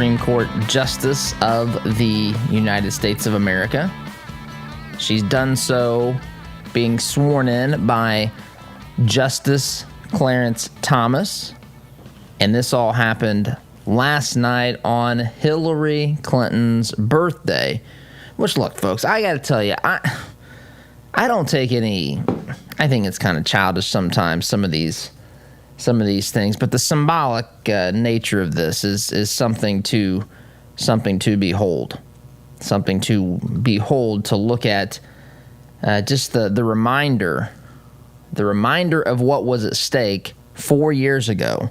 Supreme Court Justice of the United States of America. She's done so being sworn in by Justice Clarence Thomas. And this all happened last night on Hillary Clinton's birthday. Which, look, folks, I got to tell you, I don't take any. I think it's kind of childish sometimes, some of these things, but the symbolic nature of this is something to behold, to look at, just the reminder of what was at stake 4 years ago.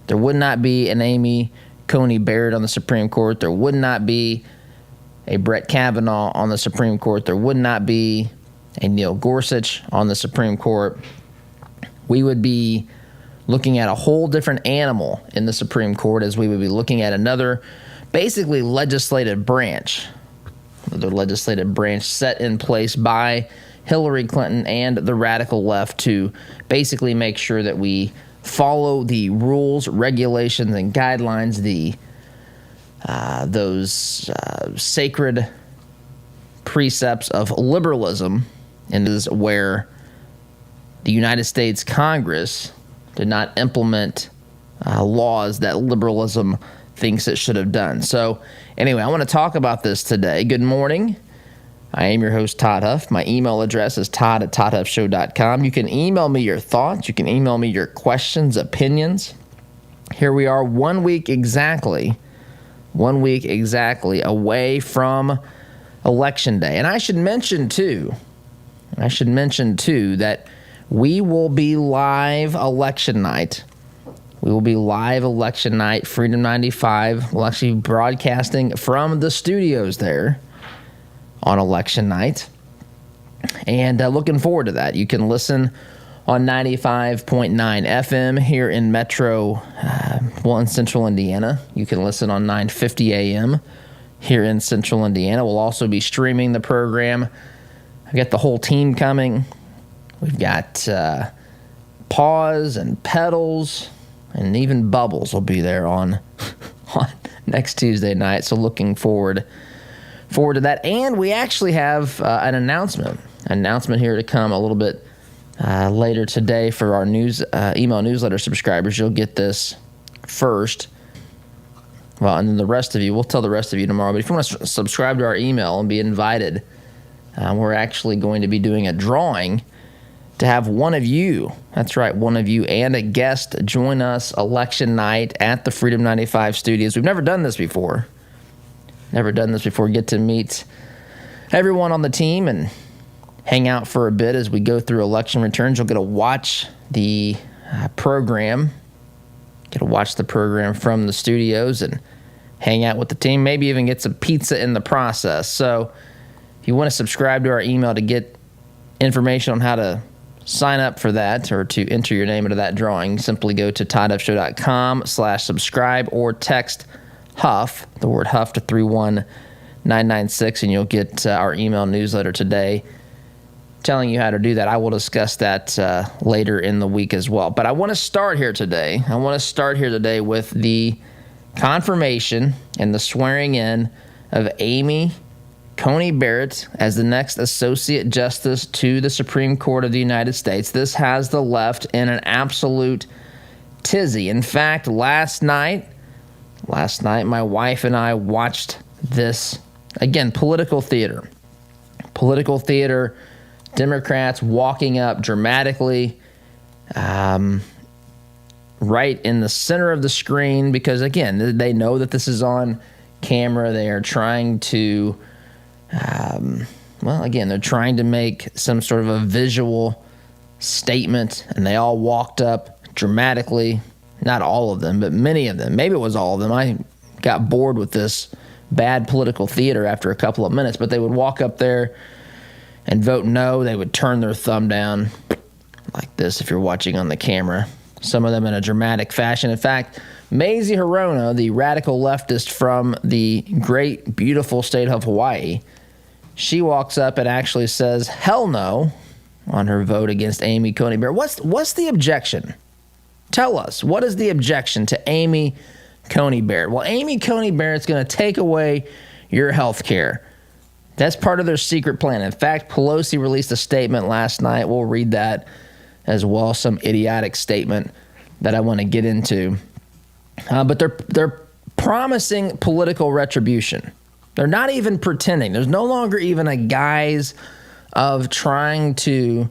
There would not be an Amy Coney Barrett on the Supreme Court. There would not be a Brett Kavanaugh on the Supreme Court. There would not be a Neil Gorsuch on the Supreme Court. We would be looking at a whole different animal in the Supreme Court, as we would be looking at another basically legislative branch set in place by Hillary Clinton and the radical left to basically make sure that we follow the rules, regulations, and guidelines, those sacred precepts of liberalism, and is where the United States Congress did not implement laws that liberalism thinks it should have done. So anyway, I want to talk about this today. Good morning. I am your host, Todd Huff. My email address is todd@toddhuffshow.com. You can email me your thoughts. You can email me your questions, opinions. Here we are 1 week exactly away from Election Day. And I should mention too that we will be live election night. Freedom 95. We'll actually be broadcasting from the studios there on election night. And looking forward to that. You can listen on 95.9 FM here in Metro, in Central Indiana. You can listen on 950 AM here in Central Indiana. We'll also be streaming the program. I've got the whole team coming. We've got Paws and Pedals, and even Bubbles will be there on next Tuesday night. So looking forward to that. And we actually have an announcement here to come a little bit later today for our email newsletter subscribers. You'll get this first. Well, and then the rest of you, we'll tell the rest of you tomorrow. But if you want to subscribe to our email and be invited, we're actually going to be doing a drawing to have one of you, that's right, one of you and a guest join us election night at the Freedom 95 studios. We've never done this before. Get to meet everyone on the team and hang out for a bit as we go through election returns. You'll get to watch the program. From the studios and hang out with the team. Maybe even get some pizza in the process. So if you want to subscribe to our email to get information on how to sign up for that or to enter your name into that drawing, simply go to toddhuffshow.com/subscribe or text Huff, the word Huff, to 31996, and you'll get our email newsletter today telling you how to do that. I will discuss that later in the week as well. But I want to start here today. With the confirmation and the swearing in of Amy Coney Barrett as the next Associate Justice to the Supreme Court of the United States. This has the left in an absolute tizzy. In fact, last night, my wife and I watched this, again, political theater, Democrats walking up dramatically right in the center of the screen because, again, they know that this is on camera. They are trying to, they're trying to make some sort of a visual statement, and they all walked up dramatically. Not all of them, but many of them. Maybe it was all of them. I got bored with this bad political theater after a couple of minutes, but they would walk up there and vote no. They would turn their thumb down like this if you're watching on the camera. Some of them in a dramatic fashion. In fact, Mazie Hirono, the radical leftist from the great, beautiful state of Hawaii, she walks up and actually says, hell no, on her vote against Amy Coney Barrett. What's the objection? Tell us, what is the objection to Amy Coney Barrett. Well, Amy Coney Barrett's going to take away your health care. That's part of their secret plan. In fact, Pelosi released a statement last night. We'll read that as well, some idiotic statement that I want to get into. But they're promising political retribution. They're not even pretending. There's no longer even a guise of trying to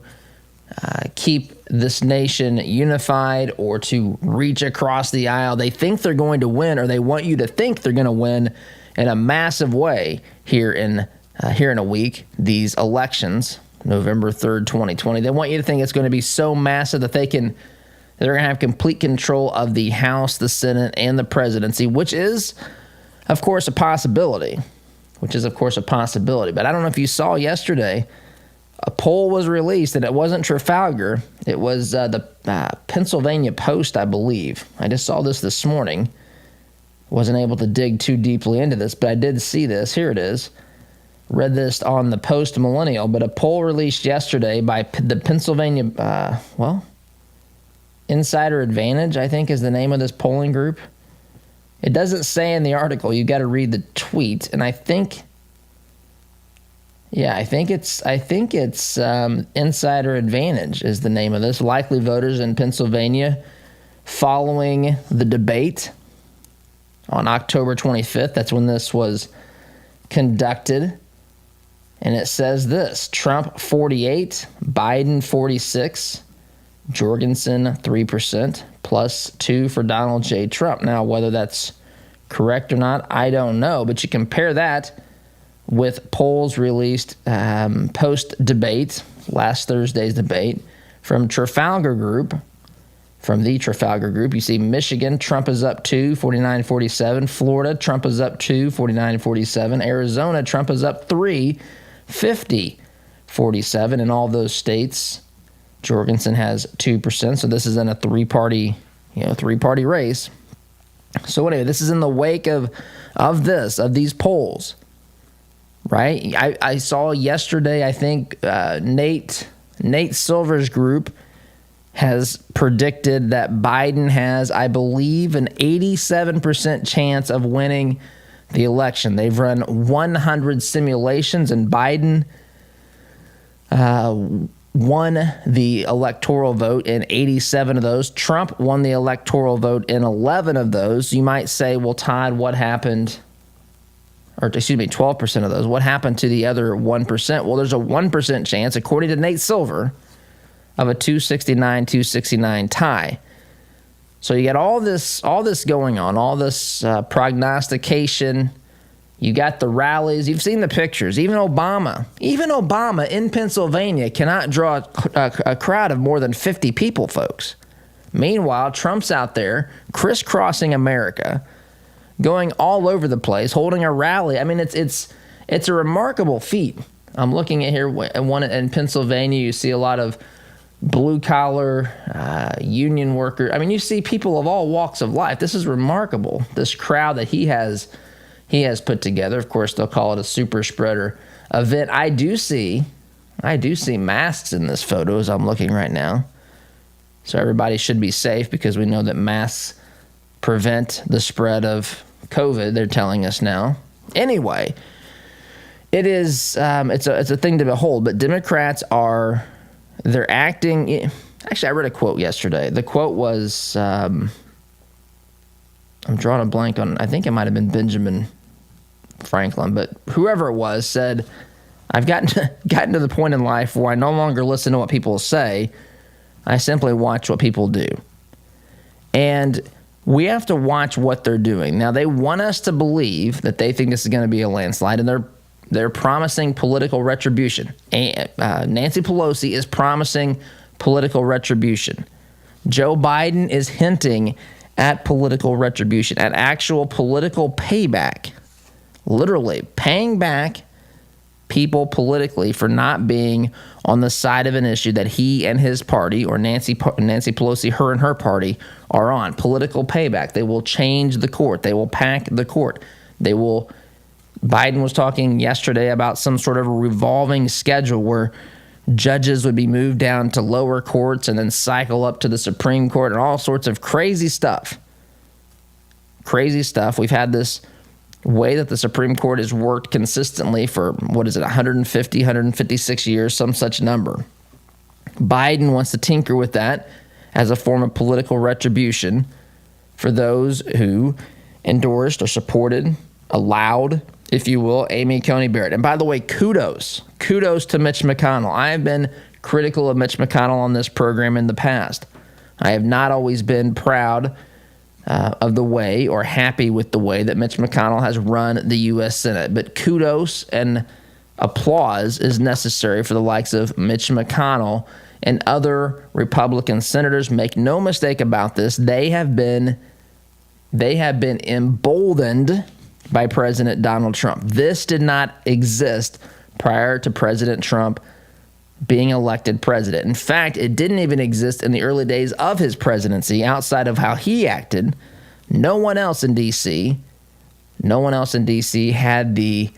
keep this nation unified or to reach across the aisle. They think they're going to win, or they want you to think they're going to win in a massive way here in a week, these elections, November 3rd, 2020. They want you to think it's going to be so massive that they're going to have complete control of the House, the Senate, and the presidency, which is, of course, a possibility. But I don't know if you saw yesterday, a poll was released, and it wasn't Trafalgar. It was the Pennsylvania Post, I believe. I just saw this morning. Wasn't able to dig too deeply into this, but I did see this. Here it is. Read this on the Post Millennial, but a poll released yesterday by the Pennsylvania, Insider Advantage, I think is the name of this polling group. It doesn't say in the article. You've got to read the tweet, and I think it's Insider Advantage is the name of this. Likely voters in Pennsylvania following the debate on October 25th. That's when this was conducted. And it says this: Trump 48, Biden 46, Jorgensen 3%, plus 2 for Donald J. Trump. Now, whether that's correct or not, I don't know. But you compare that with polls released post-debate, last Thursday's debate, from the Trafalgar Group. You see Michigan, Trump is up 2, 49-47. Florida, Trump is up 2, 49-47. Arizona, Trump is up 3, 50-47. In all those states, Jorgensen has 2%. So this is in a three-party race. So anyway, this is in the wake of these polls, right? I saw yesterday, I think Nate Silver's group has predicted that Biden has, I believe, an 87% chance of winning the election. They've run 100 simulations, and Biden won the electoral vote in 87 of those. Trump won the electoral vote in 11 of those. You might say, well, Todd, what happened? Or excuse me, 12% of those. What happened to the other 1%? Well, there's a 1% chance, according to Nate Silver, of a 269 tie. So you got all this going on, all this prognostication. You got the rallies. You've seen the pictures. Even Obama in Pennsylvania cannot draw a crowd of more than 50 people, folks. Meanwhile, Trump's out there crisscrossing America, going all over the place, holding a rally. I mean, it's a remarkable feat. I'm looking at here one in Pennsylvania. You see a lot of blue-collar union worker. I mean, you see people of all walks of life. This is remarkable, this crowd that he has put together. Of course, they'll call it a super spreader event. I do see masks in this photo as I'm looking right now. So everybody should be safe because we know that masks prevent the spread of COVID, they're telling us now. Anyway, it is it's a thing to behold, but Democrats they're acting. Actually, I read a quote yesterday. The quote was, I'm drawing a blank on, I think it might have been Benjamin Franklin, but whoever it was said, I've gotten to the point in life where I no longer listen to what people say. I simply watch what people do. And we have to watch what they're doing. Now, they want us to believe that they think this is going to be a landslide, and they're promising political retribution. Nancy Pelosi is promising political retribution. Joe Biden is hinting at political retribution, at actual political payback, literally paying back people politically for not being on the side of an issue that he and his party, or Nancy Pelosi, her and her party, are on. Political payback. They will change the court. They will pack the court. Biden was talking yesterday about some sort of a revolving schedule where judges would be moved down to lower courts and then cycle up to the Supreme Court and all sorts of crazy stuff. crazy stuff. We've had this way that the Supreme Court has worked consistently for, 156 years, some such number. Biden wants to tinker with that as a form of political retribution for those who endorsed or supported, allowed, if you will, Amy Coney Barrett. And by the way, kudos to Mitch McConnell. I have been critical of Mitch McConnell on this program in the past. I have not always been proud of the way or happy with the way that Mitch McConnell has run the U.S. Senate. But kudos and applause is necessary for the likes of Mitch McConnell and other Republican senators. Make no mistake about this. They have been emboldened by President Donald Trump. This did not exist prior to President Trump being elected president. In fact, it didn't even exist in the early days of his presidency outside of how he acted. No one else in D.C. had the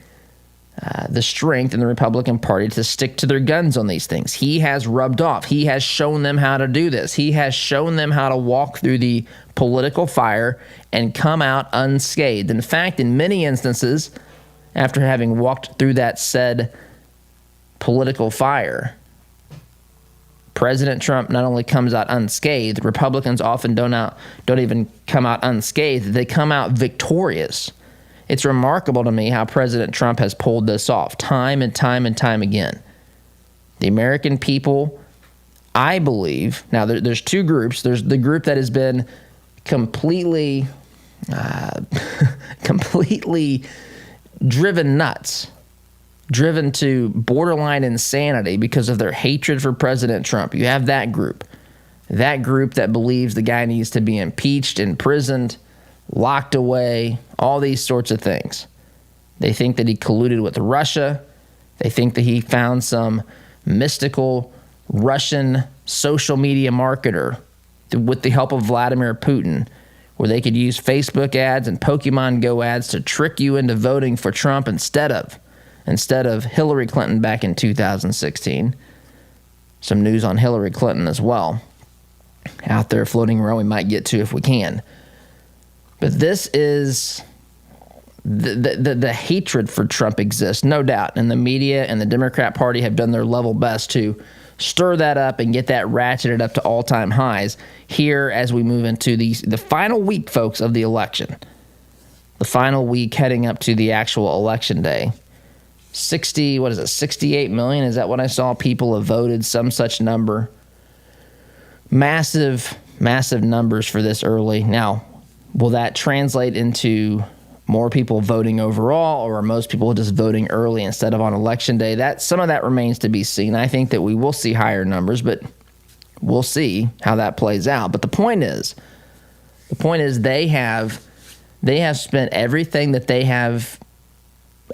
strength in the Republican Party to stick to their guns on these things. He has rubbed off. He has shown them how to do this. He has shown them how to walk through the political fire and come out unscathed. In fact, in many instances, after having walked through that said political fire, President Trump not only comes out unscathed, Republicans often don't even come out unscathed, they come out victorious. It's remarkable to me how President Trump has pulled this off time and time and time again. The American people, I believe, now there's two groups. There's the group that has been completely driven nuts, driven to borderline insanity because of their hatred for President Trump. You have that group that believes the guy needs to be impeached, imprisoned, locked away, all these sorts of things. They think that he colluded with Russia. They think that he found some mystical Russian social media marketer with the help of Vladimir Putin, where they could use Facebook ads and Pokemon Go ads to trick you into voting for Trump instead of Hillary Clinton back in 2016. Some news on Hillary Clinton as well out there floating around we might get to if we can. But this is the hatred for Trump exists, no doubt. And the media and the Democrat Party have done their level best to stir that up and get that ratcheted up to all-time highs here as we move into the final week, folks, of the election. The final week heading up to the actual election day. 68 million? Is that what I saw? People have voted, some such number. Massive numbers for this early. Now, will that translate into more people voting overall, or are most people just voting early instead of on election day? Some of that remains to be seen. I think that we will see higher numbers, but we'll see how that plays out. But the point is they have spent everything that they have,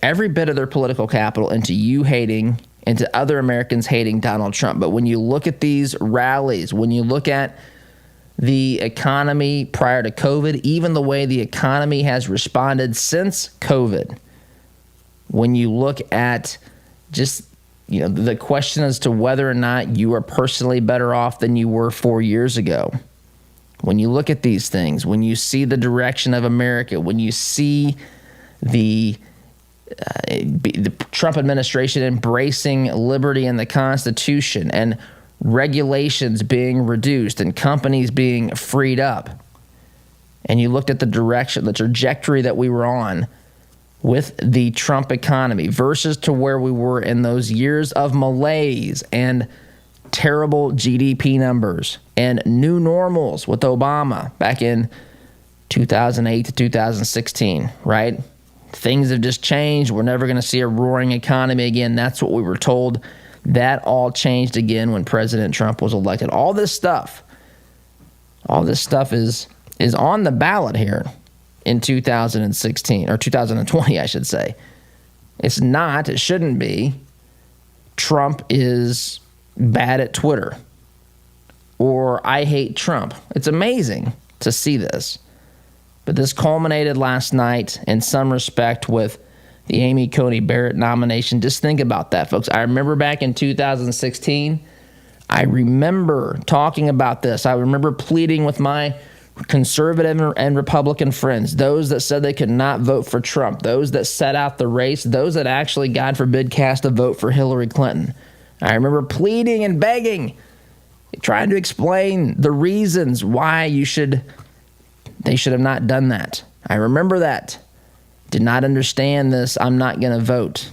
every bit of their political capital into you hating, into other Americans hating Donald Trump. But when you look at these rallies, when you look at the economy prior to COVID, even the way the economy has responded since COVID, when you look at just, the question as to whether or not you are personally better off than you were 4 years ago, when you look at these things, when you see the direction of America, when you see the Trump administration embracing liberty and the Constitution and regulations being reduced and companies being freed up, and you looked at the trajectory that we were on with the Trump economy versus to where we were in those years of malaise and terrible GDP numbers and new normals with Obama back in 2008 to 2016, right? Things have just changed. We're never going to see a roaring economy again. That's what we were told. That all changed again when President Trump was elected. All this stuff is on the ballot here in 2016, or 2020, I should say. It shouldn't be. Trump is bad at Twitter, or I hate Trump. It's amazing to see this. But this culminated last night in some respect with the Amy Coney Barrett nomination. Just think about that, folks. I remember back in 2016, I remember talking about this. I remember pleading with my conservative and Republican friends, those that said they could not vote for Trump, those that set out the race, those that actually, God forbid, cast a vote for Hillary Clinton. I remember pleading and begging, trying to explain the reasons why they should have not done that. I remember that. Did not understand this, I'm not going to vote.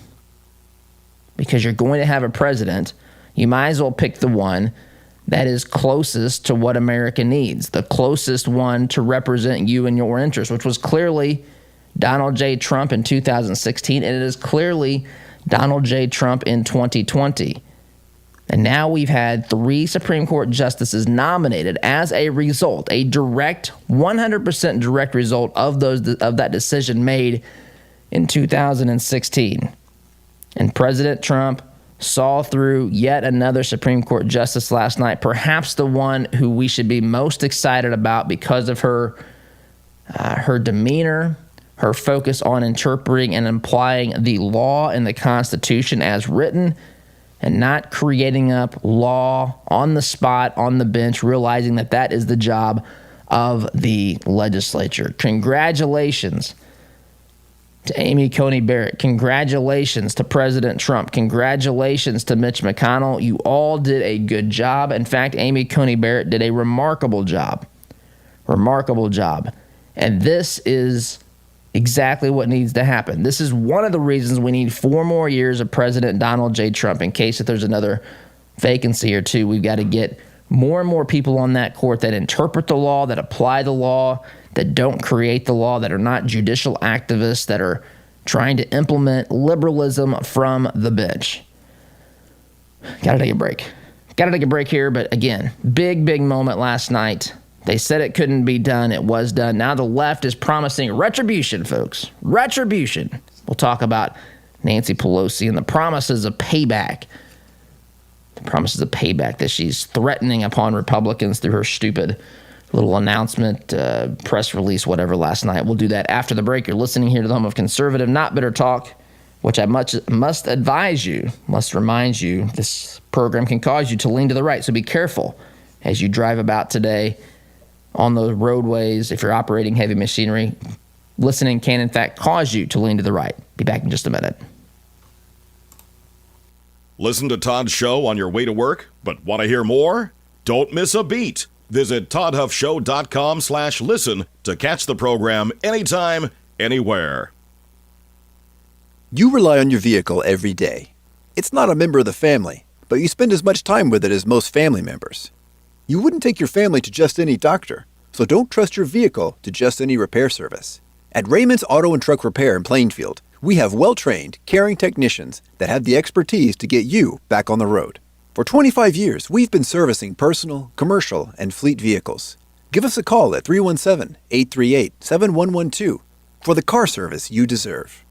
Because you're going to have a president, you might as well pick the one that is closest to what America needs, the closest one to represent you and your interests, which was clearly Donald J. Trump in 2016, and it is clearly Donald J. Trump in 2020. And now we've had 3 Supreme Court justices nominated as a result, a direct, 100% direct result of that decision made in 2016. And President Trump saw through yet another Supreme Court justice last night, perhaps the one who we should be most excited about because of her demeanor, her focus on interpreting and applying the law and the Constitution as written, and not creating up law on the spot, on the bench, realizing that that is the job of the legislature. Congratulations to Amy Coney Barrett. Congratulations to President Trump. Congratulations to Mitch McConnell. You all did a good job. In fact, Amy Coney Barrett did a remarkable job. Remarkable job. And this is exactly what needs to happen. This is one of the reasons we need 4 more years of President Donald J. Trump. In case if there's another vacancy or 2, we've got to get more and more people on that court that interpret the law, that apply the law, that don't create the law, that are not judicial activists, that are trying to implement liberalism from the bench. Got to take a break. Got to take a break here, but again, big moment last night. They said it couldn't be done. It was done. Now the left is promising retribution, folks. Retribution. We'll talk about Nancy Pelosi and the promises of payback. The promises of payback that she's threatening upon Republicans through her stupid little announcement, press release, whatever, last night. We'll do that after the break. You're listening here to the home of conservative, not bitter talk, which I must advise you, must remind you, this program can cause you to lean to the right. So be careful as you drive about today on those roadways. If you're operating heavy machinery, listening can, in fact, cause you to lean to the right. Be back in just a minute. Listen to Todd's show on your way to work, but want to hear more? Don't miss a beat. Visit toddhuffshow.com/listen to catch the program anytime, anywhere. You rely on your vehicle every day. It's not a member of the family, but you spend as much time with it as most family members. You wouldn't take your family to just any doctor, so don't trust your vehicle to just any repair service. At Raymond's Auto and Truck Repair in Plainfield, we have well-trained, caring technicians that have the expertise to get you back on the road. For 25 years, we've been servicing personal, commercial, and fleet vehicles. Give us a call at 317-838-7112 for the car service you deserve.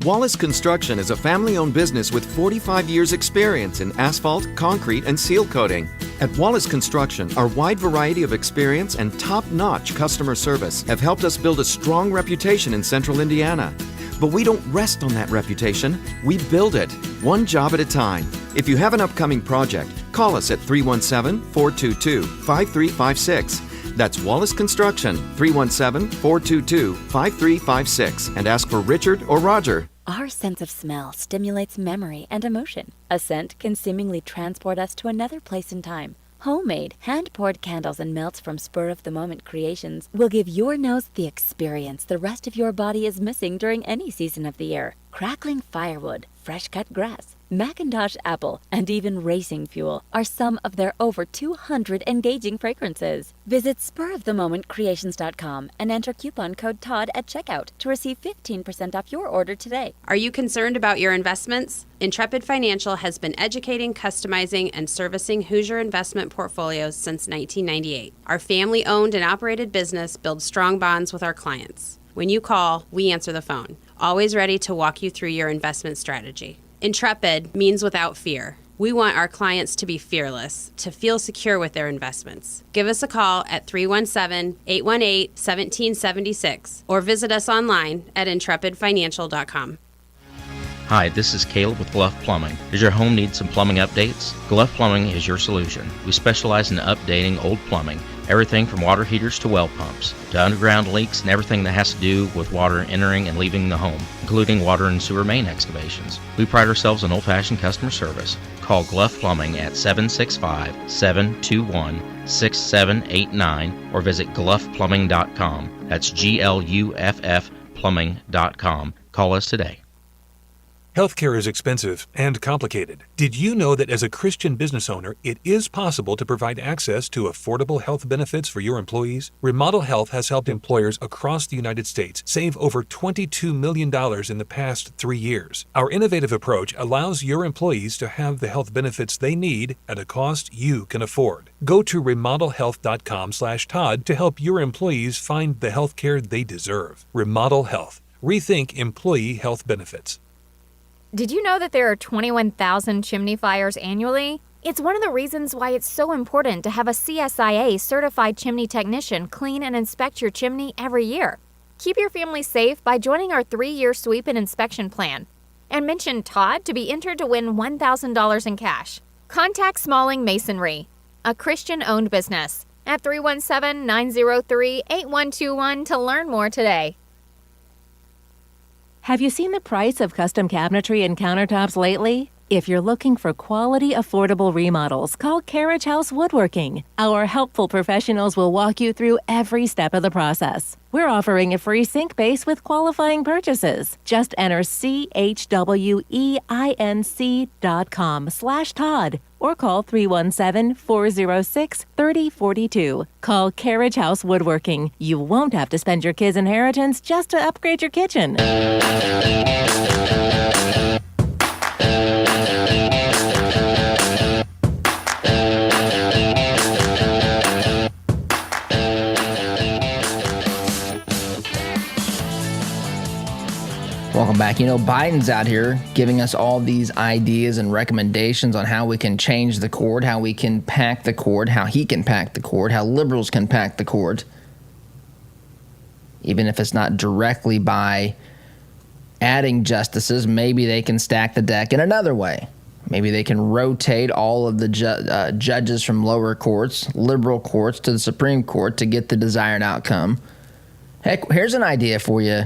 Wallace Construction is a family-owned business with 45 years' experience in asphalt, concrete, and seal coating. At Wallace Construction, our wide variety of experience and top-notch customer service have helped us build a strong reputation in central Indiana. But we don't rest on that reputation. We build it, one job at a time. If you have an upcoming project, call us at 317-422-5356. That's Wallace Construction, 317-422-5356, and ask for Richard or Roger. Our sense of smell stimulates memory and emotion. A scent can seemingly transport us to another place in time. Homemade, hand-poured candles and melts from spur-of-the-moment creations will give your nose the experience the rest of your body is missing during any season of the year. Crackling firewood, fresh-cut grass, Macintosh apple, and even racing fuel are some of their over 200 engaging fragrances. Visit spurofthemomentcreations.com and enter coupon code TODD at checkout to receive 15% off your order today. Are you concerned about your investments? Intrepid Financial has been educating, customizing, and servicing Hoosier investment portfolios since 1998. Our family-owned and operated business builds strong bonds with our clients. When you call, we answer the phone, always ready to walk you through your investment strategy. Intrepid means without fear. We want our clients to be fearless, to feel secure with their investments. Give us a call at 317-818-1776 or visit us online at intrepidfinancial.com. Hi, this is Caleb with Gluff Plumbing. Does your home need some plumbing updates? Gluff Plumbing is your solution. We specialize in updating old plumbing, everything from water heaters to well pumps, to underground leaks and everything that has to do with water entering and leaving the home, including water and sewer main excavations. We pride ourselves on old-fashioned customer service. Call Gluff Plumbing at 765-721-6789 or visit gluffplumbing.com. That's GLUFF plumbing.com. Call us today. Healthcare is expensive and complicated. Did you know that as a Christian business owner, it is possible to provide access to affordable health benefits for your employees? Remodel Health has helped employers across the United States save over $22 million in the past 3 years. Our innovative approach allows your employees to have the health benefits they need at a cost you can afford. Go to remodelhealth.com/Todd to help your employees find the health care they deserve. Remodel Health. Rethink employee health benefits. Did you know that there are 21,000 chimney fires annually? It's one of the reasons why it's so important to have a CSIA certified chimney technician clean and inspect your chimney every year. Keep your family safe by joining our 3-year sweep and inspection plan. And mention Todd to be entered to win $1,000 in cash. Contact Smalling Masonry, a Christian-owned business, at 317-903-8121 to learn more today. Have you seen the price of custom cabinetry and countertops lately? If you're looking for quality, affordable remodels, call Carriage House Woodworking. Our helpful professionals will walk you through every step of the process. We're offering a free sink base with qualifying purchases. Just enter CHWEINC.com/Todd or call 317-406-3042. Call Carriage House Woodworking. You won't have to spend your kids' inheritance just to upgrade your kitchen. Welcome back. You know, Biden's out here giving us all these ideas and recommendations on how we can change the cord, how we can pack the cord, how he can pack the cord, how liberals can pack the cord. Even if it's not directly by adding justices, maybe they can stack the deck in another way. Maybe they can rotate all of the judges from lower courts, liberal courts, to the Supreme Court to get the desired outcome. Heck, here's an idea for you,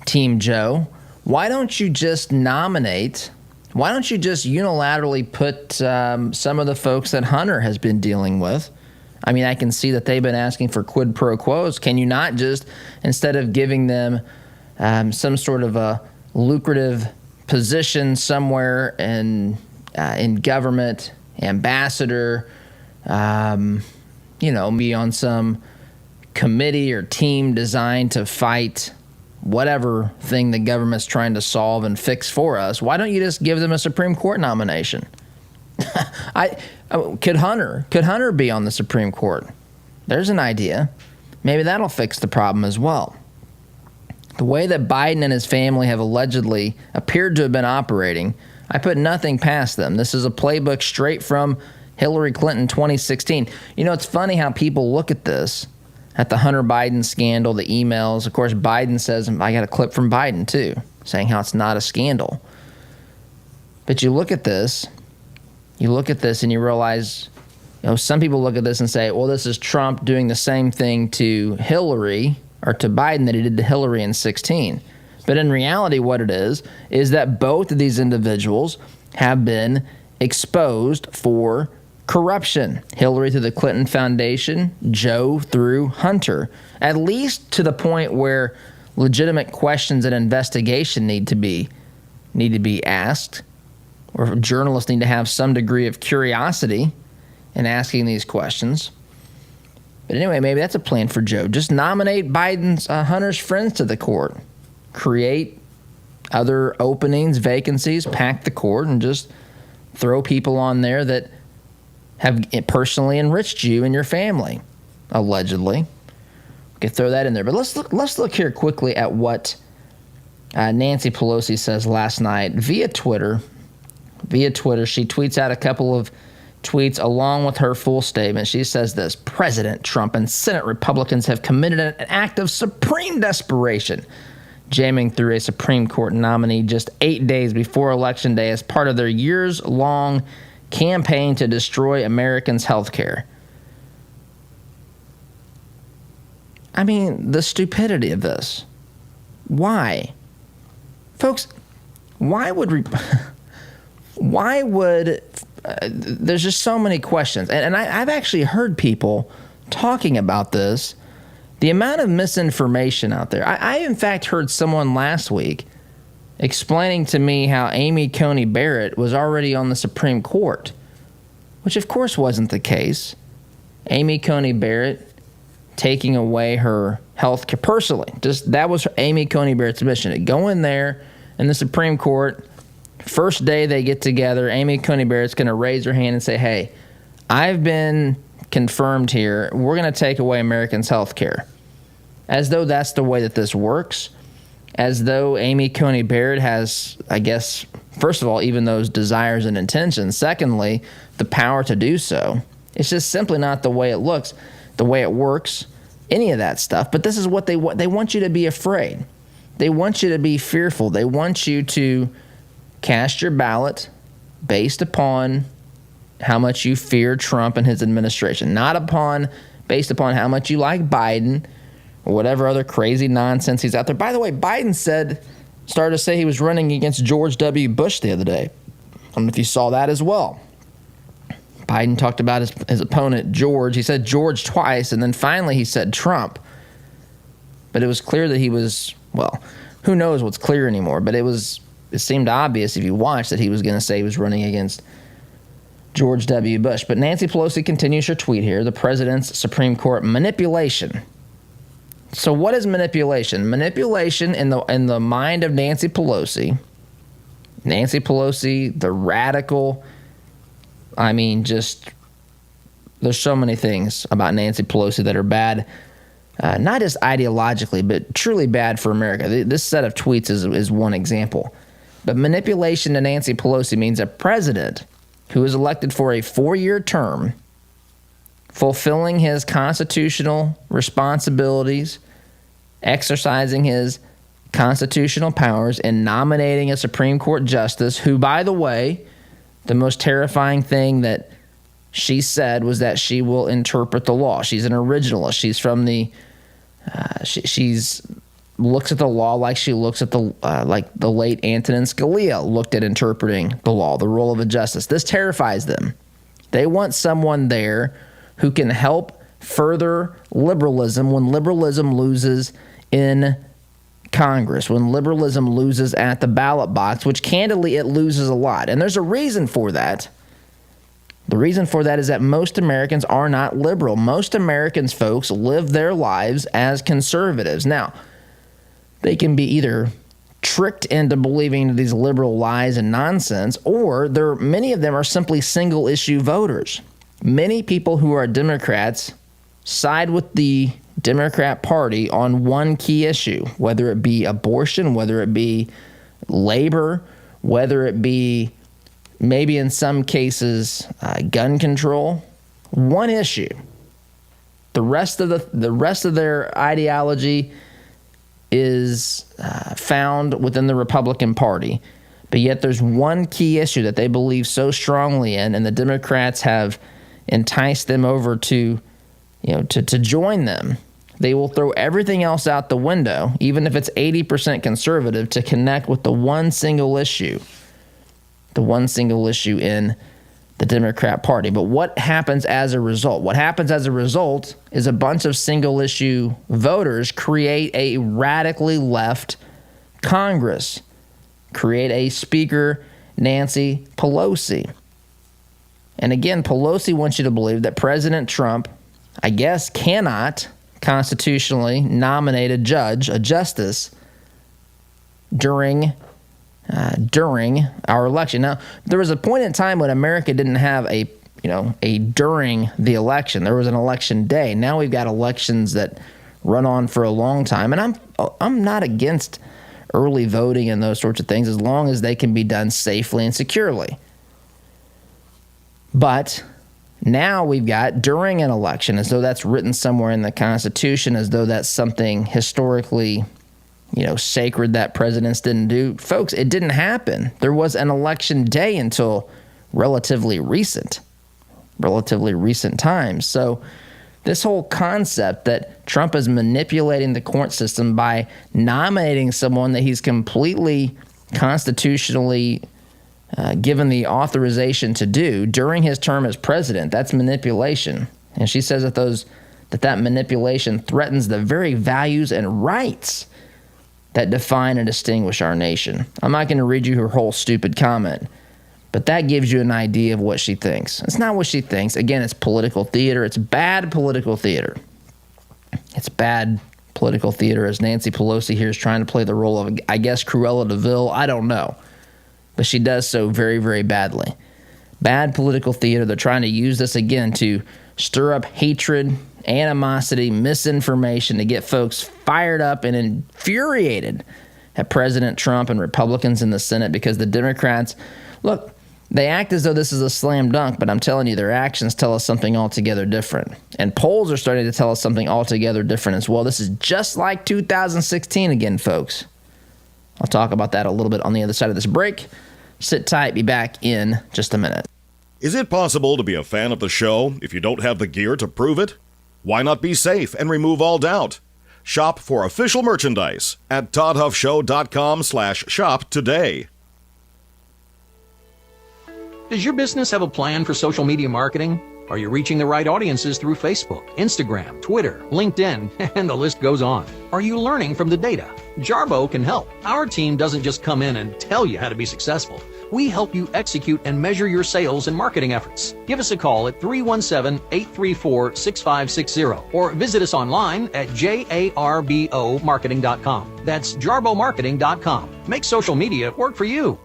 Team Joe. Why don't you just unilaterally put some of the folks that Hunter has been dealing with? I mean, I can see that they've been asking for quid pro quos. Can you not just, instead of giving them some sort of a lucrative position somewhere in government, ambassador, be on some committee or team designed to fight whatever thing the government's trying to solve and fix for us, why don't you just give them a Supreme Court nomination? Could Hunter be on the Supreme Court? There's an idea. Maybe that'll fix the problem as well. The way that Biden and his family have allegedly appeared to have been operating, I put nothing past them. This is a playbook straight from Hillary Clinton 2016. You know, it's funny how people look at this, at the Hunter Biden scandal, the emails. Of course, Biden says, I got a clip from Biden too, saying how it's not a scandal. But you look at this and you realize, some people look at this and say, well, this is Trump doing the same thing to Hillary or to Biden that he did to Hillary in 2016. But in reality, what it is that both of these individuals have been exposed for corruption. Hillary through the Clinton Foundation, Joe through Hunter, at least to the point where legitimate questions and investigation need to be asked, or journalists need to have some degree of curiosity in asking these questions. But anyway, maybe that's a plan for Joe. Just nominate Hunter's friends to the court, create other openings, vacancies, pack the court, and just throw people on there that have personally enriched you and your family, allegedly. We could throw that in there. But let's look here quickly at what Nancy Pelosi says last night via Twitter. She tweets out a couple of tweets along with her full statement. She says this: President Trump and Senate Republicans have committed an act of supreme desperation jamming through a Supreme Court nominee just 8 days before Election Day as part of their years-long campaign to destroy Americans' health care. I mean, the stupidity of this. Why? Folks, why would there's just so many questions. And I've actually heard people talking about this, the amount of misinformation out there. I in fact heard someone last week explaining to me how Amy Coney Barrett was already on the Supreme Court, which of course wasn't the case. Amy Coney Barrett taking away her health care personally. Just that was Amy Coney Barrett's mission, to go in there in the Supreme Court. First day they get together, Amy Coney Barrett's going to raise her hand and say, hey, I've been confirmed here. We're going to take away Americans' health care. As though that's the way that this works. As though Amy Coney Barrett has, I guess, first of all, even those desires and intentions. Secondly, the power to do so. It's just simply not the way it looks, the way it works, any of that stuff. But this is what they want. They want you to be afraid. They want you to be fearful. They want you to cast your ballot based upon how much you fear Trump and his administration, not based upon how much you like Biden or whatever other crazy nonsense he's out there. By the way, Biden started to say he was running against George W. Bush the other day. I don't know if you saw that as well. Biden talked about his opponent, George. He said George twice, and then finally he said Trump. But it was clear that he was, well, who knows what's clear anymore, but it seemed obvious if you watched that he was going to say he was running against George W. Bush. But Nancy Pelosi continues her tweet here, the president's Supreme Court manipulation. So what is manipulation? Manipulation in the mind of Nancy Pelosi, the radical, I mean, just, there's so many things about Nancy Pelosi that are bad, not just ideologically, but truly bad for America. This set of tweets is one example. But manipulation to Nancy Pelosi means a president who is elected for a 4-year term, fulfilling his constitutional responsibilities, exercising his constitutional powers, and nominating a Supreme Court justice who, by the way, the most terrifying thing that she said was that she will interpret the law. She's an originalist. She's from the she's looks at the law like she looks at like the late Antonin Scalia looked at interpreting the law, the role of a justice. This terrifies them. They want someone there who can help further liberalism when liberalism loses in Congress, when liberalism loses at the ballot box, which candidly it loses a lot. And there's a reason for that. The reason for that is that most Americans are not liberal. Most Americans, folks, live their lives as conservatives. Now, they can be either tricked into believing these liberal lies and nonsense, or many of them are simply single-issue voters. Many people who are Democrats side with the Democrat Party on one key issue, whether it be abortion, whether it be labor, whether it be maybe in some cases gun control. One issue. The rest of their ideology is found within the Republican Party. But yet there's one key issue that they believe so strongly in, and the Democrats have enticed them over to join them. They will throw everything else out the window, even if it's 80% conservative, to connect with the one single issue in the Democrat Party. But what happens as a result? What happens as a result is a bunch of single-issue voters create a radically left Congress, create a Speaker, Nancy Pelosi. And again, Pelosi wants you to believe that President Trump, I guess, cannot constitutionally nominate a justice during our election. Now, there was a point in time when America didn't have a during the election. There was an election day. Now we've got elections that run on for a long time, and I'm not against early voting and those sorts of things as long as they can be done safely and securely. But now we've got during an election, as though that's written somewhere in the Constitution, as though that's something historically sacred that presidents didn't do. Folks, it didn't happen. There was an election day until relatively recent times. So this whole concept that Trump is manipulating the court system by nominating someone that he's completely constitutionally given the authorization to do during his term as president, that's manipulation. And she says that manipulation threatens the very values and rights that define and distinguish our nation. I'm not going to read you her whole stupid comment, but that gives you an idea of what she thinks. It's not what she thinks. Again, it's political theater. It's bad political theater. It's bad political theater as Nancy Pelosi here is trying to play the role of, I guess, Cruella de Vil. I don't know. But she does so very, very badly. Bad political theater. They're trying to use this again to stir up hatred, animosity, misinformation, to get folks fired up and infuriated at President Trump and Republicans in the Senate because the Democrats, look, they act as though this is a slam dunk, but I'm telling you, their actions tell us something altogether different. And polls are starting to tell us something altogether different as well. This is just like 2016 again, folks. I'll talk about that a little bit on the other side of this break. Sit tight, be back in just a minute. Is it possible to be a fan of the show if you don't have the gear to prove it? Why not be safe and remove all doubt? Shop for official merchandise at toddhuffshow.com/shop today. Does your business have a plan for social media marketing? Are you reaching the right audiences through Facebook, Instagram, Twitter, LinkedIn, and the list goes on? Are you learning from the data? Jarbo can help. Our team doesn't just come in and tell you how to be successful. We help you execute and measure your sales and marketing efforts. Give us a call at 317-834-6560 or visit us online at jarbomarketing.com. That's jarbomarketing.com. Make social media work for you.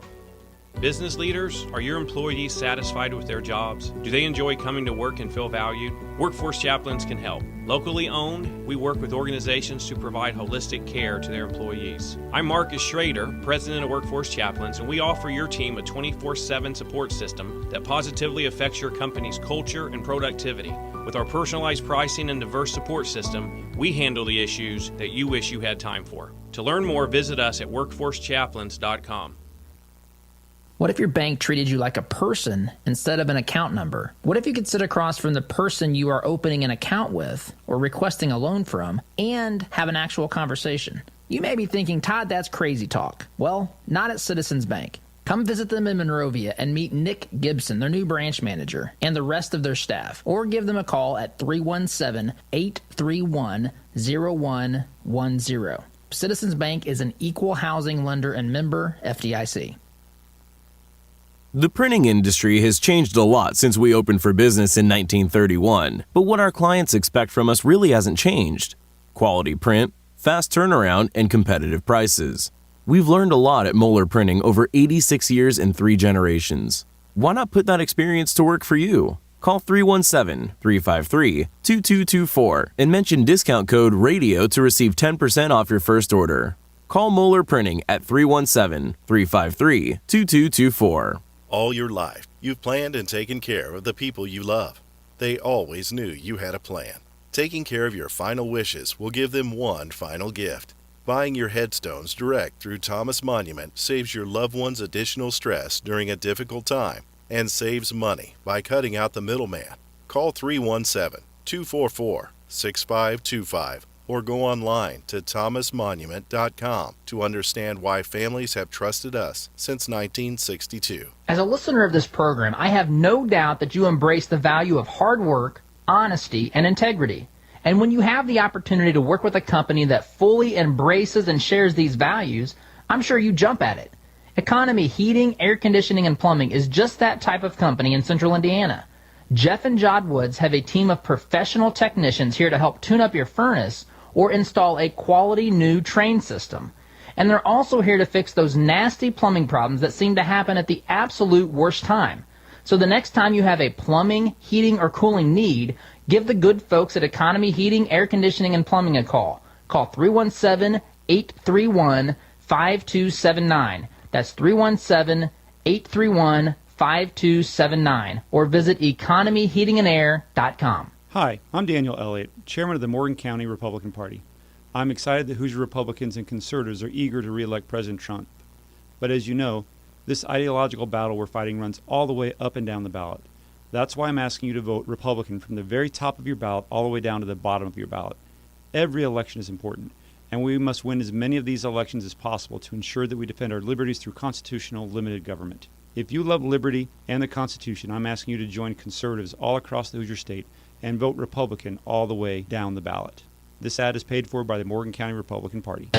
Business leaders, are your employees satisfied with their jobs? Do they enjoy coming to work and feel valued? Workforce Chaplains can help. Locally owned, we work with organizations to provide holistic care to their employees. I'm Marcus Schrader, President of Workforce Chaplains, and we offer your team a 24/7 support system that positively affects your company's culture and productivity. With our personalized pricing and diverse support system, we handle the issues that you wish you had time for. To learn more, visit us at workforcechaplains.com. What if your bank treated you like a person instead of an account number? What if you could sit across from the person you are opening an account with or requesting a loan from and have an actual conversation? You may be thinking, Todd, that's crazy talk. Well, not at Citizens Bank. Come visit them in Monrovia and meet Nick Gibson, their new branch manager, and the rest of their staff. Or give them a call at 317-831-0110. Citizens Bank is an equal housing lender and member FDIC. The printing industry has changed a lot since we opened for business in 1931, but what our clients expect from us really hasn't changed. Quality print, fast turnaround, and competitive prices. We've learned a lot at Moeller Printing over 86 years and 3 generations. Why not put that experience to work for you? Call 317-353-2224 and mention discount code RADIO to receive 10% off your first order. Call Moeller Printing at 317-353-2224. All your life, you've planned and taken care of the people you love. They always knew you had a plan. Taking care of your final wishes will give them one final gift. Buying your headstones direct through Thomas Monument saves your loved ones additional stress during a difficult time and saves money by cutting out the middleman. Call 317-244-6525 or go online to thomasmonument.com to understand why families have trusted us since 1962. As a listener of this program, I have no doubt that you embrace the value of hard work, honesty, and integrity. And when you have the opportunity to work with a company that fully embraces and shares these values, I'm sure you jump at it. Economy Heating, Air Conditioning, and Plumbing is just that type of company in Central Indiana. Jeff and Jod Woods have a team of professional technicians here to help tune up your furnace or install a quality new train system. And they're also here to fix those nasty plumbing problems that seem to happen at the absolute worst time. So the next time you have a plumbing, heating, or cooling need, give the good folks at Economy Heating, Air Conditioning, and Plumbing a call. Call 317-831-5279. That's 317-831-5279. Or visit economyheatingandair.com. Hi, I'm Daniel Elliott, Chairman of the Morgan County Republican Party. I'm excited that Hoosier Republicans and conservatives are eager to re-elect President Trump. But as you know, this ideological battle we're fighting runs all the way up and down the ballot. That's why I'm asking you to vote Republican from the very top of your ballot all the way down to the bottom of your ballot. Every election is important, and we must win as many of these elections as possible to ensure that we defend our liberties through constitutional limited government. If you love liberty and the Constitution, I'm asking you to join conservatives all across the Hoosier State and vote Republican all the way down the ballot. This ad is paid for by the Morgan County Republican Party.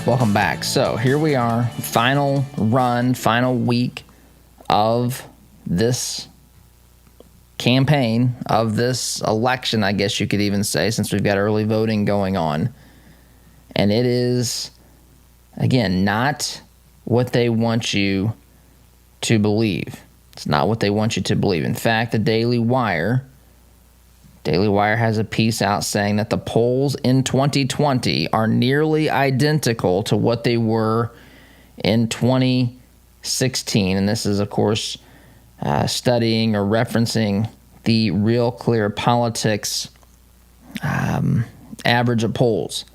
Welcome back. So here we are, final run, final week of this campaign, of this election, I guess you could even say, since we've got early voting going on. And it is, again, not what they want you to believe. It's not what they want you to believe. In fact, the Daily Wire has a piece out saying that the polls in 2020 are nearly identical to what they were in 2016. And this is, of course, studying or referencing the Real Clear Politics average of polls.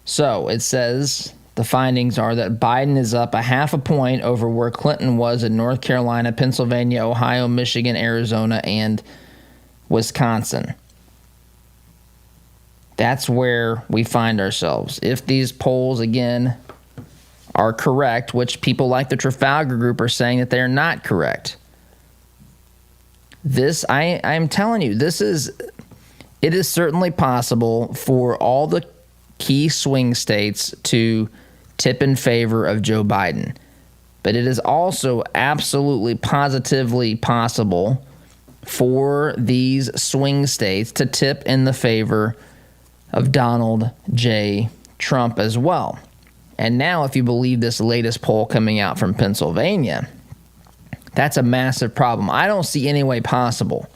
So it says the findings are that Biden is up 0.5 point over where Clinton was in North Carolina, Pennsylvania, Ohio, Michigan, Arizona, and Wisconsin. That's where we find ourselves. If these polls, again, are correct, which people like the Trafalgar Group are saying that they're not correct. This, I'm telling you, it is certainly possible for all the key swing states to tip in favor of Joe Biden. But it is also absolutely positively possible for these swing states to tip in the favor of Donald J. Trump as well. And now, if you believe this latest poll coming out from Pennsylvania, that's a massive problem. I don't see any way possible.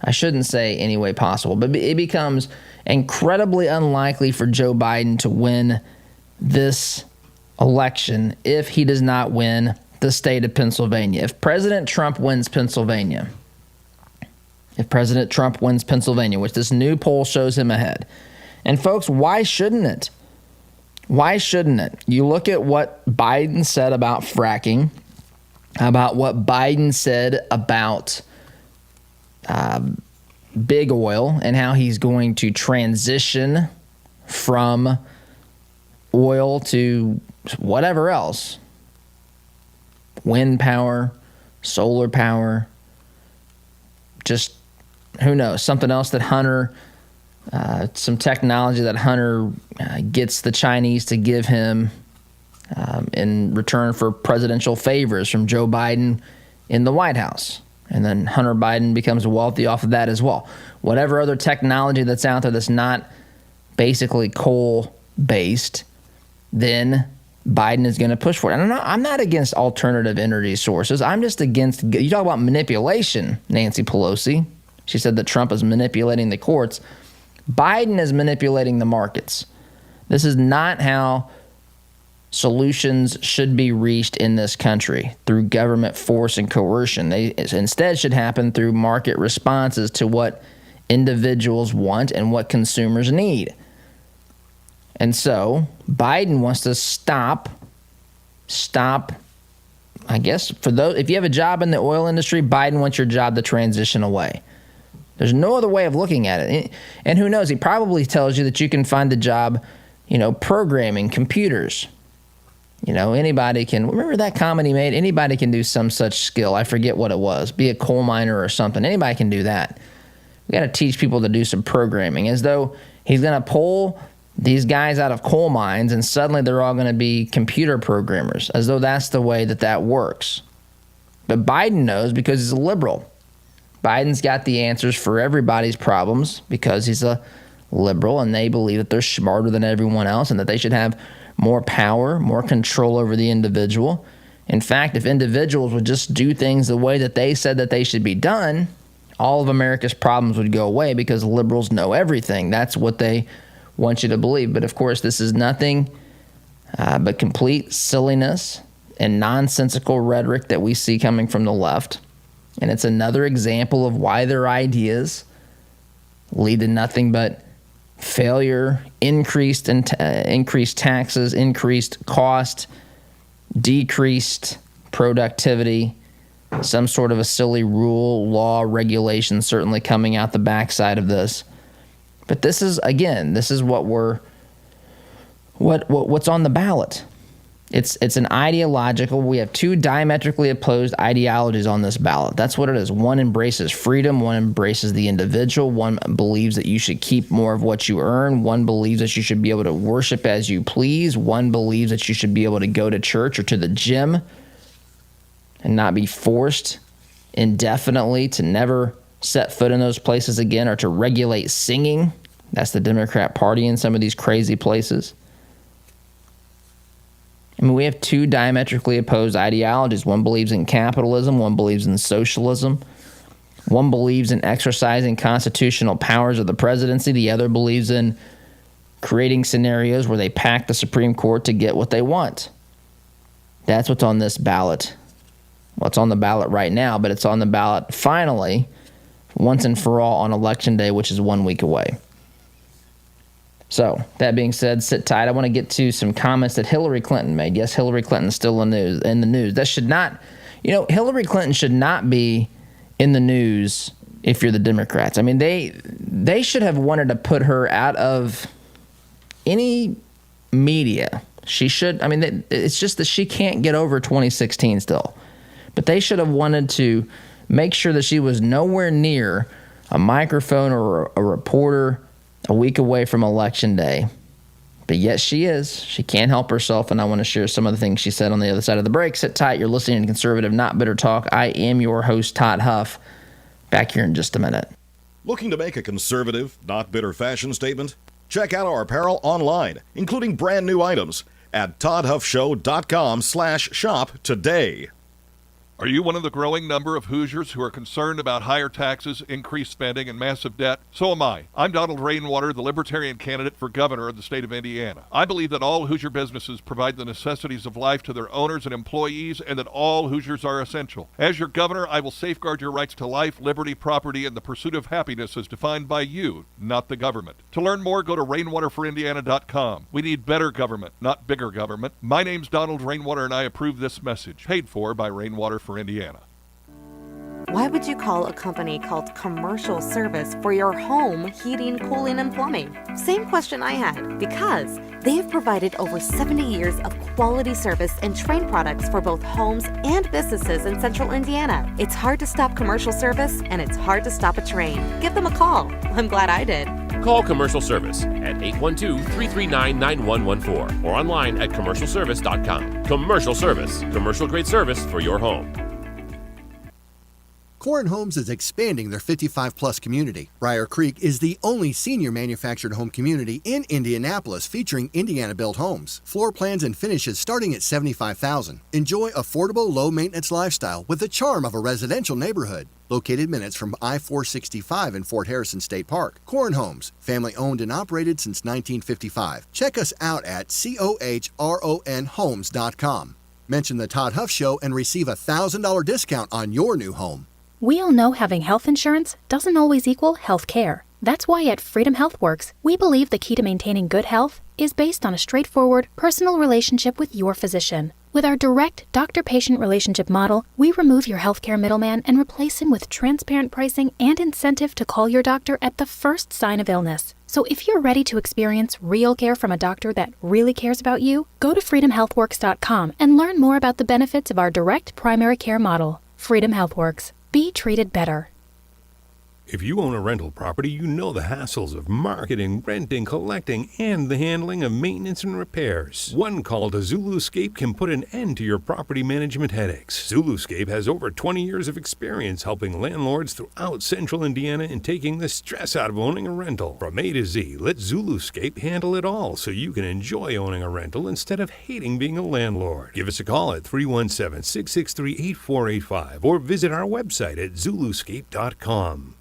I shouldn't say any way possible, but it becomes incredibly unlikely for Joe Biden to win this election if he does not win the state of Pennsylvania. If President Trump wins Pennsylvania, which this new poll shows him ahead. And folks, why shouldn't it? Why shouldn't it? You look at what Biden said about fracking, about what Biden said about big oil and how he's going to transition from oil to whatever else. Wind power, solar power, just who knows, something else that Hunter, some technology that Hunter gets the Chinese to give him in return for presidential favors from Joe Biden in the White House. And then Hunter Biden becomes wealthy off of that as well. Whatever other technology that's out there that's not basically coal-based, then Biden is going to push for it. And I'm not against alternative energy sources. I'm just against, you talk about manipulation, Nancy Pelosi. She said that Trump is manipulating the courts. Biden is manipulating the markets. This is not how solutions should be reached in this country, through government force and coercion. They instead should happen through market responses to what individuals want and what consumers need. And so Biden wants to stop, I guess, for those, if you have a job in the oil industry, Biden wants your job to transition away. There's no other way of looking at it. And who knows, he probably tells you that you can find a job, programming computers. Anybody can, remember that comment he made? Anybody can do some such skill. I forget what it was. Be a coal miner or something. Anybody can do that. We got to teach people to do some programming, as though he's going to pull these guys out of coal mines and suddenly they're all going to be computer programmers, as though that's the way that works. But Biden knows because he's a liberal. Biden's got the answers for everybody's problems because he's a liberal, and they believe that they're smarter than everyone else and that they should have more power, more control over the individual. In fact, if individuals would just do things the way that they said that they should be done, all of America's problems would go away because liberals know everything. That's what they want you to believe. But of course, this is nothing but complete silliness and nonsensical rhetoric that we see coming from the left. And it's another example of why their ideas lead to nothing but failure, increased taxes, increased cost, decreased productivity, some sort of a silly rule, law, regulation certainly coming out the backside of this. But this is what's on the ballot. It's an ideological. We have two diametrically opposed ideologies on this ballot. That's what it is. One embraces freedom. One embraces the individual. One believes that you should keep more of what you earn. One believes that you should be able to worship as you please. One believes that you should be able to go to church or to the gym and not be forced indefinitely to never set foot in those places again, or to regulate singing. That's the Democrat Party in some of these crazy places. I mean, we have two diametrically opposed ideologies. One believes in capitalism. One believes in socialism. One believes in exercising constitutional powers of the presidency. The other believes in creating scenarios where they pack the Supreme Court to get what they want. That's what's on this ballot. Well, it's on the ballot right now, but it's on the ballot finally, once and for all, on Election Day, which is 1 week away. So, that being said, sit tight. I want to get to some comments that Hillary Clinton made. Yes, Hillary Clinton's still in the news. That should not, Hillary Clinton should not be in the news if you're the Democrats. I mean, they should have wanted to put her out of any media. She should, it's just that she can't get over 2016 still. But they should have wanted to make sure that she was nowhere near a microphone or a reporter a week away from Election Day. But yet she is. She can't help herself, and I want to share some of the things she said on the other side of the break. Sit tight. You're listening to Conservative Not Bitter Talk. I am your host, Todd Huff. Back here in just a minute. Looking to make a conservative, not bitter fashion statement? Check out our apparel online, including brand new items at toddhuffshow.com/shop today. Are you one of the growing number of Hoosiers who are concerned about higher taxes, increased spending, and massive debt? So am I. I'm Donald Rainwater, the Libertarian candidate for governor of the state of Indiana. I believe that all Hoosier businesses provide the necessities of life to their owners and employees, and that all Hoosiers are essential. As your governor, I will safeguard your rights to life, liberty, property, and the pursuit of happiness as defined by you, not the government. To learn more, go to rainwaterforindiana.com. We need better government, not bigger government. My name's Donald Rainwater, and I approve this message. Paid for by Rainwater for Indiana. Why would you call a company called Commercial Service for your home heating, cooling, and plumbing? Same question I had, because they have provided over 70 years of quality service and Trane products for both homes and businesses in central Indiana. It's hard to stop Commercial Service, and it's hard to stop a Trane. Give them a call. I'm glad I did. Call Commercial Service at 812-339-9114 or online at commercialservice.com. Commercial Service, commercial-grade service for your home. Corin Homes is expanding their 55-plus community. Briar Creek is the only senior manufactured home community in Indianapolis featuring Indiana-built homes. Floor plans and finishes starting at $75,000. Enjoy affordable, low-maintenance lifestyle with the charm of a residential neighborhood. Located minutes from I-465 in Fort Harrison State Park. Corin Homes, family-owned and operated since 1955. Check us out at COHRONhomes.com. Mention the Todd Huff Show and receive a $1,000 discount on your new home. We all know having health insurance doesn't always equal health care. That's why at Freedom HealthWorks, we believe the key to maintaining good health is based on a straightforward, personal relationship with your physician. With our direct doctor-patient relationship model, we remove your healthcare middleman and replace him with transparent pricing and incentive to call your doctor at the first sign of illness. So if you're ready to experience real care from a doctor that really cares about you, go to freedomhealthworks.com and learn more about the benefits of our direct primary care model. Freedom HealthWorks. Be treated better. If you own a rental property, you know the hassles of marketing, renting, collecting, and the handling of maintenance and repairs. One call to Zuluscape can put an end to your property management headaches. Zuluscape has over 20 years of experience helping landlords throughout central Indiana and taking the stress out of owning a rental. From A to Z, let Zuluscape handle it all so you can enjoy owning a rental instead of hating being a landlord. Give us a call at 317-663-8485 or visit our website at Zuluscape.com.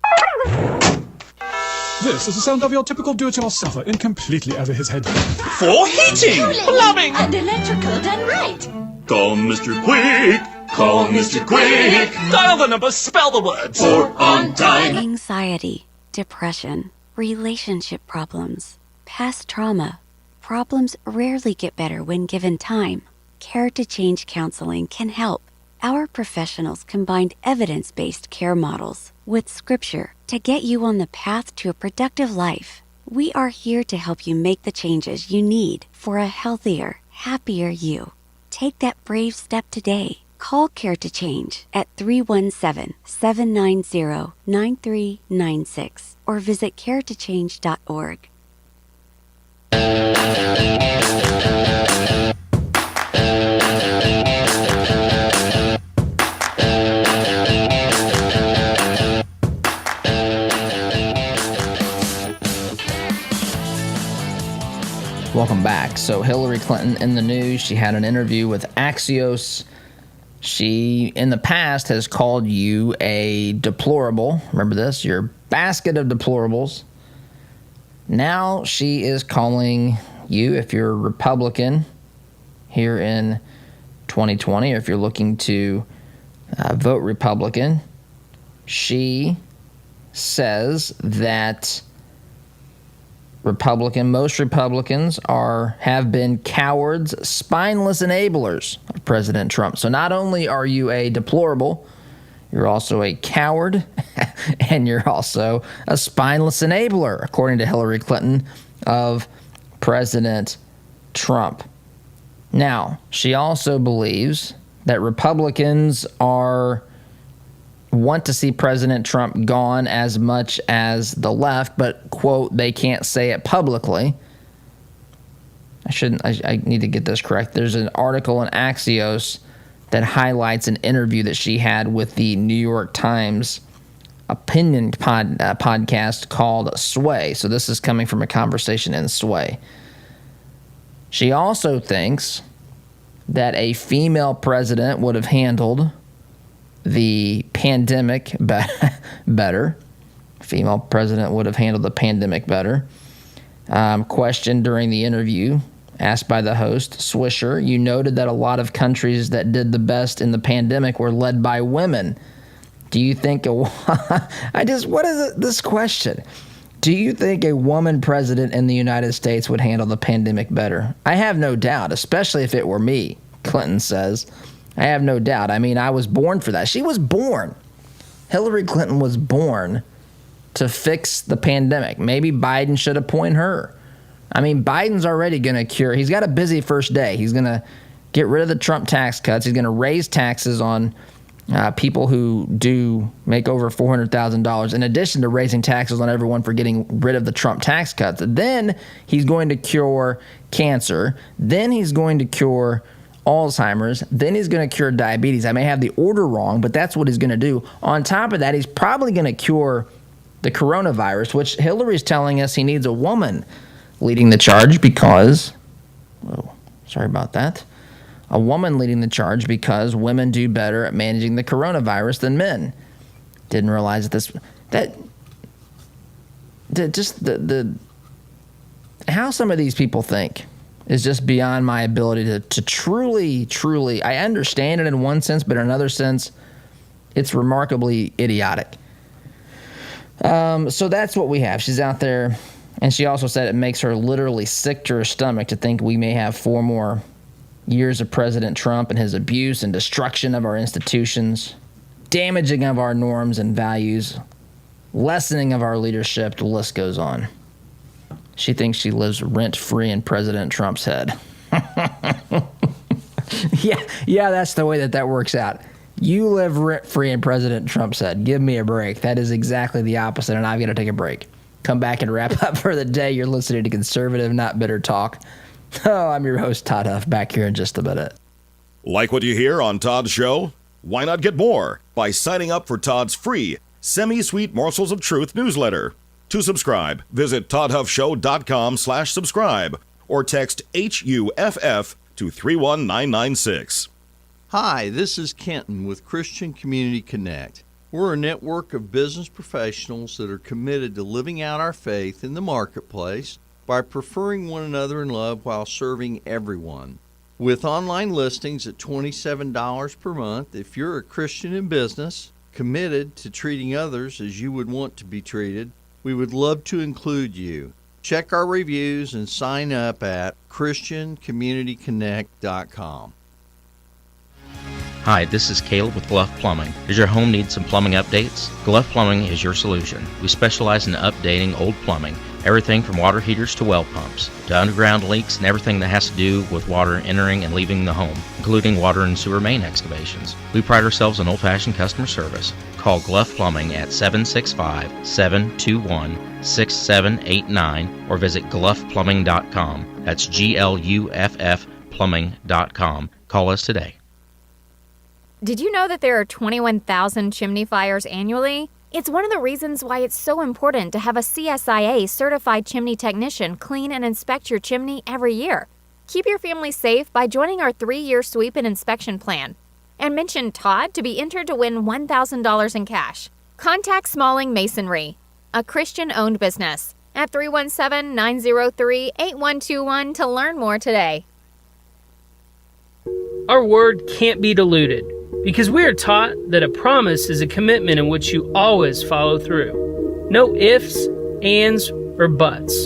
This is the sound of your typical do-it-yourselfer in completely over his head. For heating, plumbing, and electrical done right. Call Mr. Quick. Call Mr. Quick. Dial the number, spell the words. For on time. Anxiety, depression, relationship problems, past trauma. Problems rarely get better when given time. Care to Change counseling can help. Our professionals combined evidence-based care models with scripture to get you on the path to a productive life. We are here to help you make the changes you need for a healthier, happier you. Take that brave step today. Call Care to Change at 317-790-9396 or visit caretochange.org. Welcome back. So Hillary Clinton in the news. She had an interview with Axios. She, in the past, has called you a deplorable. Remember this? Your basket of deplorables. Now she is calling you, if you're a Republican here in 2020, or if you're looking to vote Republican, she says that most Republicans have been cowards, spineless enablers of President Trump. So not only are you a deplorable, you're also a coward, and you're also a spineless enabler, according to Hillary Clinton, of President Trump. Now, she also believes that Republicans want to see President Trump gone as much as the left, but, quote, they can't say it publicly. I need to get this correct. There's an article in Axios that highlights an interview that she had with the New York Times opinion podcast called Sway. So this is coming from a conversation in Sway. She also thinks that a female president would have handled the pandemic better. Female president would have handled the pandemic better. Questioned during the interview, asked by the host, Swisher, you noted that a lot of countries that did the best in the pandemic were led by women. Do you think this question? Do you think a woman president in the United States would handle the pandemic better? I have no doubt, especially if it were me, Clinton says. I have no doubt. I mean, I was born for that. She was born. Hillary Clinton was born to fix the pandemic. Maybe Biden should appoint her. I mean, Biden's already going to cure. He's got a busy first day. He's going to get rid of the Trump tax cuts. He's going to raise taxes on people who do make over $400,000, in addition to raising taxes on everyone for getting rid of the Trump tax cuts. Then he's going to cure cancer. Then he's going to cure Alzheimer's, then he's going to cure diabetes. I may have the order wrong, but that's what he's going to do. On top of that, he's probably going to cure the coronavirus, which Hillary's telling us he needs a woman leading the charge because, sorry about that, a woman leading the charge because women do better at managing the coronavirus than men. Didn't realize how some of these people think is just beyond my ability to truly, I understand it in one sense, but in another sense, it's remarkably idiotic. So that's what we have. She's out there, and she also said it makes her literally sick to her stomach to think we may have 4 more years of President Trump and his abuse and destruction of our institutions, damaging of our norms and values, lessening of our leadership. The list goes on. She thinks she lives rent-free in President Trump's head. Yeah, that's the way that works out. You live rent-free in President Trump's head. Give me a break. That is exactly the opposite, and I've got to take a break. Come back and wrap up for the day. You're listening to Conservative, Not Bitter Talk. Oh, I'm your host, Todd Huff, back here in just a minute. Like what you hear on Todd's show? Why not get more by signing up for Todd's free Semi-Sweet Morsels of Truth newsletter? To subscribe, visit toddhuffshow.com/subscribe or text HUFF to 31996. Hi, this is Kenton with Christian Community Connect. We're a network of business professionals that are committed to living out our faith in the marketplace by preferring one another in love while serving everyone. With online listings at $27 per month, if you're a Christian in business, committed to treating others as you would want to be treated, we would love to include you. Check our reviews and sign up at ChristianCommunityConnect.com. Hi, this is Caleb with Gluff Plumbing. Does your home need some plumbing updates? Gluff Plumbing is your solution. We specialize in updating old plumbing, everything from water heaters to well pumps, to underground leaks and everything that has to do with water entering and leaving the home, including water and sewer main excavations. We pride ourselves on old-fashioned customer service. Call Gluff Plumbing at 765-721-6789 or visit gluffplumbing.com. That's GLUFF plumbing.com. Call us today. Did you know that there are 21,000 chimney fires annually? It's one of the reasons why it's so important to have a CSIA certified chimney technician clean and inspect your chimney every year. Keep your family safe by joining our 3-year sweep and inspection plan. And mention Todd to be entered to win $1,000 in cash. Contact Smalling Masonry, a Christian-owned business, at 317-903-8121 to learn more today. Our word can't be diluted, because we are taught that a promise is a commitment in which you always follow through. No ifs, ands, or buts.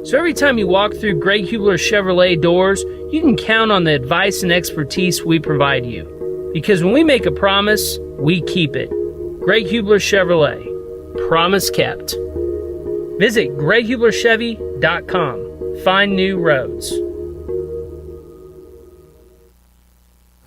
So every time you walk through Greg Hubler Chevrolet doors, you can count on the advice and expertise we provide you. Because when we make a promise, we keep it. Greg Hubler Chevrolet. Promise kept. Visit GregHublerChevy.com. Find new roads.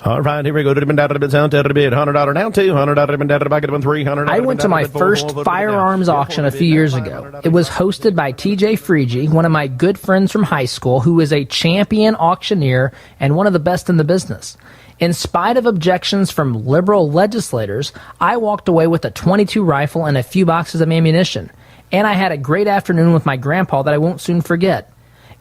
All right, here we go. $100 down, $200 down, $200 back at $300. I went to my first firearms auction a few years ago. It was hosted by TJ Freege, one of my good friends from high school, who is a champion auctioneer and one of the best in the business. In spite of objections from liberal legislators, I walked away with a .22 rifle and a few boxes of ammunition. And I had a great afternoon with my grandpa that I won't soon forget.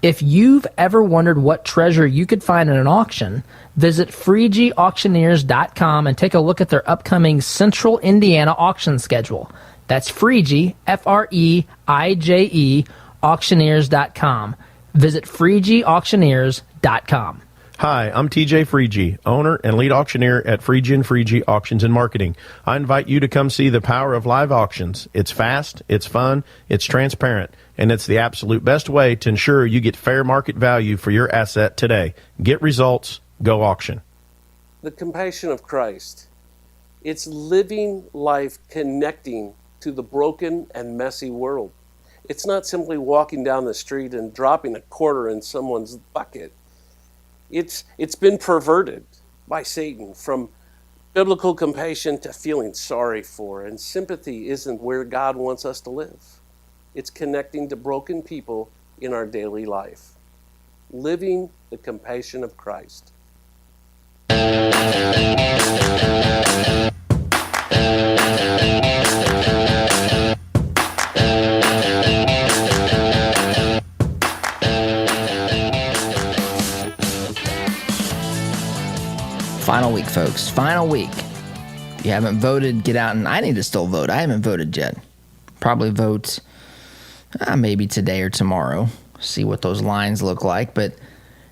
If you've ever wondered what treasure you could find in an auction, visit FreegeAuctioneers.com and take a look at their upcoming Central Indiana auction schedule. That's Freege, F-R-E-I-J-E, auctioneers.com. Visit FreegeAuctioneers.com. Hi, I'm TJ Freege, owner and lead auctioneer at Freege & Freege Auctions and Marketing. I invite you to come see the power of live auctions. It's fast, it's fun, it's transparent, and it's the absolute best way to ensure you get fair market value for your asset today. Get results, go auction. The compassion of Christ. It's living life connecting to the broken and messy world. It's not simply walking down the street and dropping a quarter in someone's bucket. It's been perverted by Satan from biblical compassion to feeling sorry for, and sympathy isn't where God wants us to live. It's connecting to broken people in our daily life. Living the compassion of Christ. Final week, folks. Final week. If you haven't voted, get out, and I need to still vote. I haven't voted yet. Probably vote maybe today or tomorrow. See what those lines look like, but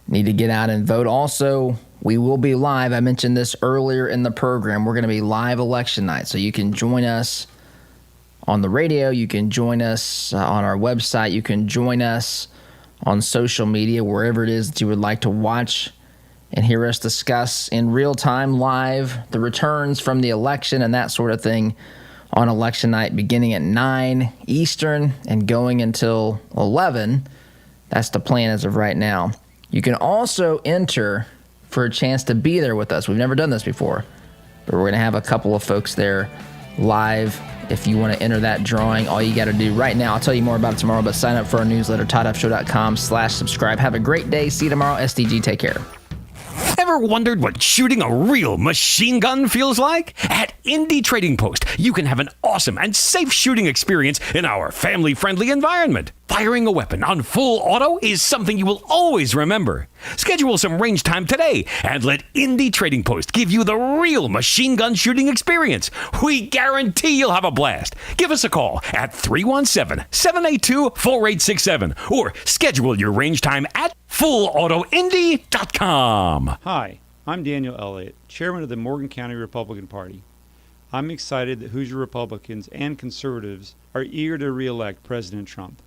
need to get out and vote. Also, we will be live. I mentioned this earlier in the program. We're going to be live election night, so you can join us on the radio. You can join us on our website. You can join us on social media, wherever it is that you would like to watch and hear us discuss in real time, live, the returns from the election and that sort of thing on election night, beginning at 9 Eastern and going until 11. That's the plan as of right now. You can also enter for a chance to be there with us. We've never done this before, but we're going to have a couple of folks there live. If you want to enter that drawing, all you got to do right now, I'll tell you more about it tomorrow, but sign up for our newsletter, toddhuffshow.com/subscribe. Have a great day. See you tomorrow. SDG, take care. Ever wondered what shooting a real machine gun feels like? At Indie Trading Post, you can have an awesome and safe shooting experience in our family-friendly environment. Firing a weapon on full auto is something you will always remember. Schedule some range time today and let Indy Trading Post give you the real machine gun shooting experience. We guarantee you'll have a blast. Give us a call at 317-782-4867 or schedule your range time at fullautoindy.com. Hi, I'm Daniel Elliott, chairman of the Morgan County Republican Party. I'm excited that Hoosier Republicans and conservatives are eager to re-elect President Trump.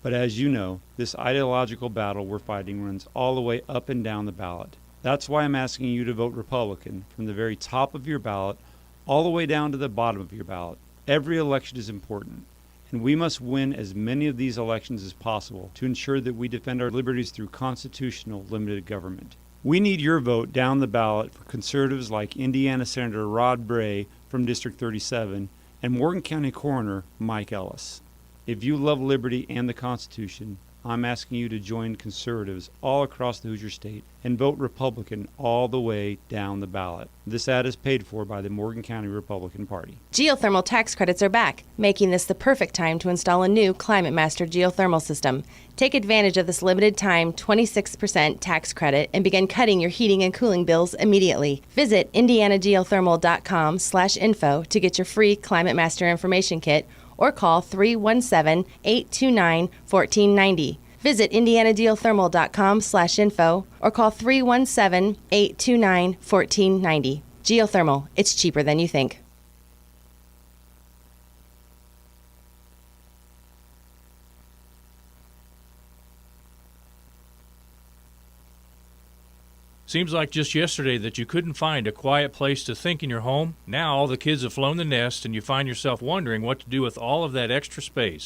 But as you know, this ideological battle we're fighting runs all the way up and down the ballot. That's why I'm asking you to vote Republican from the very top of your ballot all the way down to the bottom of your ballot. Every election is important, and we must win as many of these elections as possible to ensure that we defend our liberties through constitutional limited government. We need your vote down the ballot for conservatives like Indiana Senator Rod Bray from District 37 and Morgan County Coroner Mike Ellis. If you love liberty and the Constitution, I'm asking you to join conservatives all across the Hoosier State and vote Republican all the way down the ballot. This ad is paid for by the Morgan County Republican Party. Geothermal tax credits are back, making this the perfect time to install a new Climate Master geothermal system. Take advantage of this limited time 26% tax credit and begin cutting your heating and cooling bills immediately. Visit indianageothermal.com/info to get your free Climate Master information kit or call 317-829-1490. Visit indianageothermal.com/info or call 317-829-1490. Geothermal, it's cheaper than you think. Seems like just yesterday that you couldn't find a quiet place to think in your home. Now all the kids have flown the nest and you find yourself wondering what to do with all of that extra space.